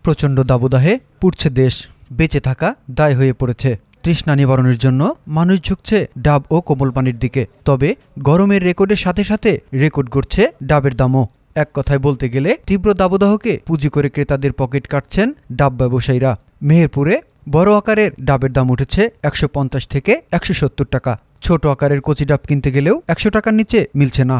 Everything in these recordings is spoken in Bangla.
প্রচণ্ড দাবদাহে পুড়ছে দেশ, বেঁচে থাকা দায় হয়ে পড়েছে। তৃষ্ণা নিবারণের জন্য মানুষ ঝুঁকছে ডাব ও কোমল পানির দিকে। তবে গরমের রেকর্ডের সাথে সাথে রেকর্ড গড়ছে ডাবের দামও। এক কথায় বলতে গেলে তীব্র দাবদাহকে পুঁজি করে ক্রেতাদের পকেট কাটছেন ডাব ব্যবসায়ীরা। মেহেরপুরে বড় আকারের ডাবের দাম উঠেছে ১৫০ থেকে ১৭০ টাকা। ছোট আকারের কচি ডাব কিনতে গেলেও ১০০ টাকার নিচে মিলছে না।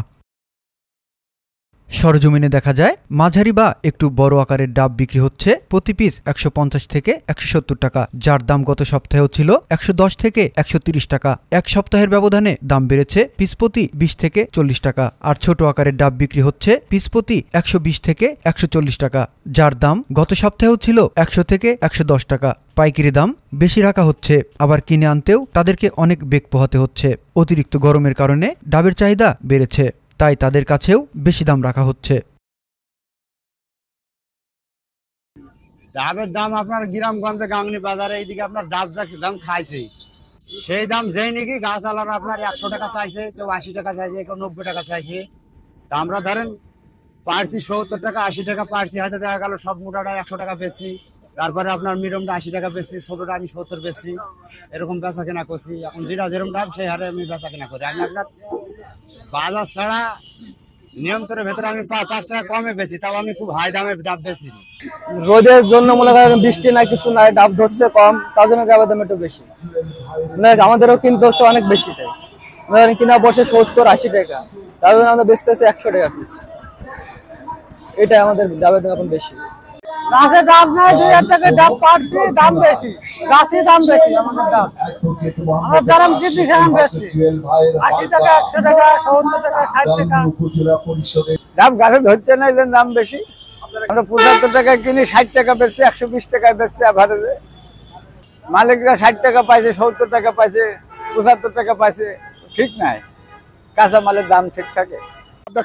সরজমিনে দেখা যায় মাঝারি বা একটু বড় আকারের ডাব বিক্রি হচ্ছে প্রতি পিস ১৫০ থেকে ১৭০ টাকা, যার দাম গত সপ্তাহেও ছিল ১১০ থেকে ১৩০ টাকা। এক সপ্তাহের ব্যবধানে দাম বেড়েছে পিস প্রতি ২০ থেকে ৪০ টাকা। আর ছোট আকারের ডাব বিক্রি হচ্ছে পিস প্রতি ১২০ থেকে ১৪০ টাকা, যার দাম গত সপ্তাহেও ছিল ১০০ থেকে ১১০ টাকা। পাইকারি দাম বেশি রাখা হচ্ছে, আবার কিনে আনতেও তাদেরকে অনেক বেগ পোহাতে হচ্ছে। অতিরিক্ত গরমের কারণে ডাবের চাহিদা বেড়েছে, তাই তাদের কাছেও বেশি দাম রাখা হচ্ছে। ডাবের দাম আপনার গ্রামগঞ্জে গাংনি বাজারে এইদিকে আপনার ডাব যা দাম খাইছে সেই দাম যেই নাকি গাছ আলার আপনার ১০০ টাকা চাইছে, কেউ ৮০ টাকা চাইছে, কেউ ৯০ টাকা চাইছে। তা আমরা ধরেন পারছি ৭০ টাকা ৮০ টাকা পারছি, হয়তো দেখা গেল সব মোটাটা ১০০ টাকা বেশি, তারপরে আপনার মিডিয়ামটা ৮০ টাকা বেশি, ছোটটা আমি ৭০ বেশি, এরকম বেচা কেনা করছি। এখন যেটা যেরকম দাম সেই হারে আমি বেচা কেনা করি। আমি আপনার বাজার ছাড়া নিয়ন্ত্রণের ভেতরে আমি ৫ টাকা কমে বেশি, তাও আমি খুব হাই দামে ডাব বেশি। রোদের জন্য মনে করেন বৃষ্টি নাই, কিছু নাই, ডাব ধরছে কম, তার জন্য ডাবের দাম একটু বেশি। আমাদেরও কিনতে হচ্ছে অনেক বেশি, কিনা বসে ৭০-৮০ টাকা, তার জন্য আমাদের বেচতে হচ্ছে ১০০ টাকা পিস। এটাই আমাদের ডাবের দাম এখন বেশি। গাছের দাম নাই, ২০০০ টাকা ডাব পাচ্ছি, দাম বেশি, গাছের দাম বেশি। আমাদের ডাব আমরা যারা কিনছি সেরকম বেচছি ৮০ টাকা, ১০০ টাকা, ৭০ টাকা, ৬০ টাকা। ডাব গাছে ধরতে নাই, দাম বেশি। আমরা ৭৫ টাকায় কিনি, ৬০ টাকা বেচছি, ১২০ টাকায় বেচছি। অ্যাভারেজে মালিকরা ৬০ টাকা পাইছে, ৭০ টাকা পাইছে, ৭৫ টাকা পাইছে, ঠিক নাই। কাঁচা মালের দাম ঠিক থাকে।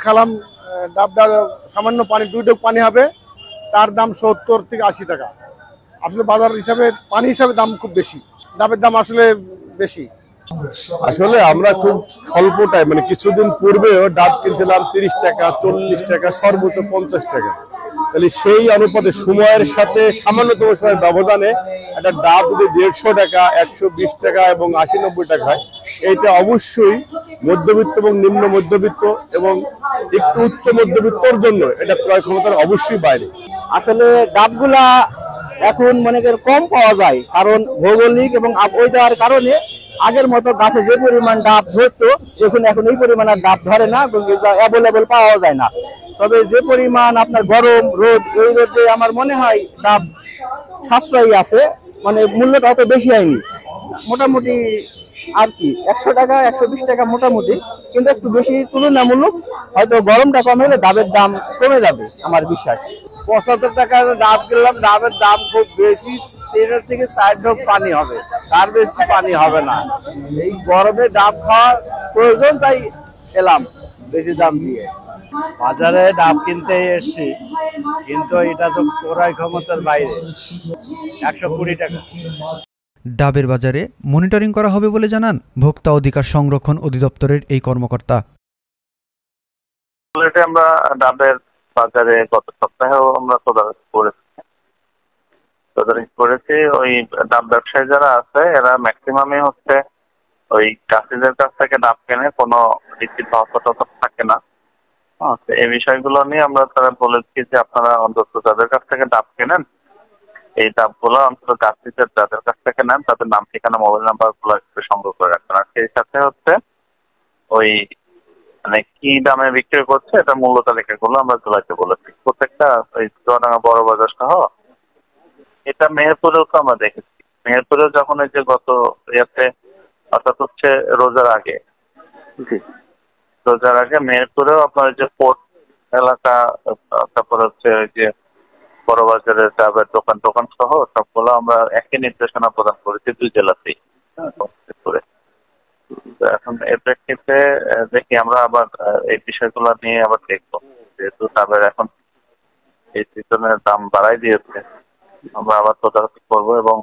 খালাম ডাবটা সামান্য পানি, ২ ডোক পানি হবে, তার দাম ৭০ থেকে ৮০ টাকা। আসলে বাজার হিসাবে পানি হিসাবে দাম খুব বেশি, ডাবের দাম আসলে বেশি। আসলে আমরা খুব স্বল্প টাইম, মানে কিছুদিন পূর্বেও ডাব কিনছিলাম ৩০ টাকা, ৪০ টাকা, সর্বোচ্চ ৫০ টাকা। তাহলে সেই অনুপাতে সময়ের সাথে সামান্যতম সময়ের ব্যবধানে একটা ডাব যদি ১৫০ টাকা, ১২০ টাকা এবং ৮০-৯০ টাকা হয়, এইটা অবশ্যই মধ্যবিত্ত এবং নিম্ন মধ্যবিত্ত এবং একটু উচ্চ মধ্যবিত্তর জন্য এটা ক্রয় ক্ষমতার অবশ্যই বাইরে। আসলে ডাবগুলা এখন মনে করেন কম পাওয়া যায়, কারণ ভৌগোলিক এবং আবহাওয়ার কারণে আগের মতো গাছে যে পরিমাণ ডাব ধরতো এখন এই পরিমাণের ডাব ধরে না, অ্যাভেলেবল পাওয়া যায় না। তবে যে পরিমাণ আপনার গরম রোদ, এই রোদে আমার মনে হয় ডাব সাশ্রয়ী আছে, মানে মূল্যটা অত বেশি হয়নি, মোটামুটি আর কি ১০০ টাকা ১২০ টাকা মোটামুটি, কিন্তু একটু বেশি তুলনামূলক। হয়তো গরমটা কমে গেলে ডাবের দাম কমে যাবে আমার বিশ্বাস। ৭৫ টাকা ডাব কিনলাম, ডাবের দাম খুব বেশি, ৩ থেকে ৪ ঢোক পানি হবে, তার বেশি পানি হবে না। এই গরমে ডাব খাওয়া প্রয়োজন, তাই এলাম বেশি দাম দিয়ে। বাজারে ডাব কিনতে এসছি, কিন্তু এটা তো ক্রয় ক্ষমতার বাইরে, ১২০ টাকা। ডাবের বাজারে মনিটরিং করা হবে বলে জানান ভোক্তা অধিকার সংরক্ষণ অধিদপ্তরের এই কর্মকর্তা। আমরা ডাবের বাজারে গত সপ্তাহেও আমরা তদারকি করেছি। ওই ডাব ব্যবসায়ী যারা আছে এরা ম্যাক্সিমামই হচ্ছে ওই চাষিদের কাছ থেকে ডাব কেনে, কোনো লিখিত হস্তক্ষেপ থাকে না। এই বিষয়গুলো নিয়ে আমরা তারা বলেছি যে আপনারা অন্তত যাদের কাছ থেকে ডাব কেনেন, এই ডাবগুলো অন্তত চাষিদের যাদের কাছ থেকে নেন তাদের নাম, ঠিকানা, মোবাইল নাম্বার গুলো একটু সংগ্রহ করে রাখবেন। আর সেই সাথে হচ্ছে ওই মানে কি দামে বিক্রি করছে এটা মূল্য তালিকাগুলো আমরা তোলাইতে বলেছি প্রত্যেকটা ওই চুয়াডাঙ্গা বড় বাজার সহ। এটা মেহেরপুরেও তো আমরা দেখেছি, মেহেরপুরেও যখন এই যে গত ইয়াতে অর্থাৎ হচ্ছে রোজার আগে মেহেরপুরেও আপনার যে পোর্ট এলাকা, তারপরে হচ্ছে ওই যে বড় বাজারের ডাবের দোকান সহ সবগুলো আমরা একই নির্দেশনা প্রদান করেছি ২ জেলাতেই। এখন এর প্রেক্ষিতে দেখি আমরা আবার এই বিষয়গুলো নিয়ে আবার দেখবো, যেহেতু ডাবের এখন এই সিজনের দাম বাড়াই দিয়েছে, আমরা আবার তদারকি করবো এবং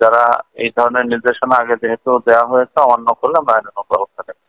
যারা এই ধরনের নির্দেশনা আগে যেহেতু দেওয়া হয়েছে অমান্য করলে আমরা আইনানুগ ব্যবস্থা নেব।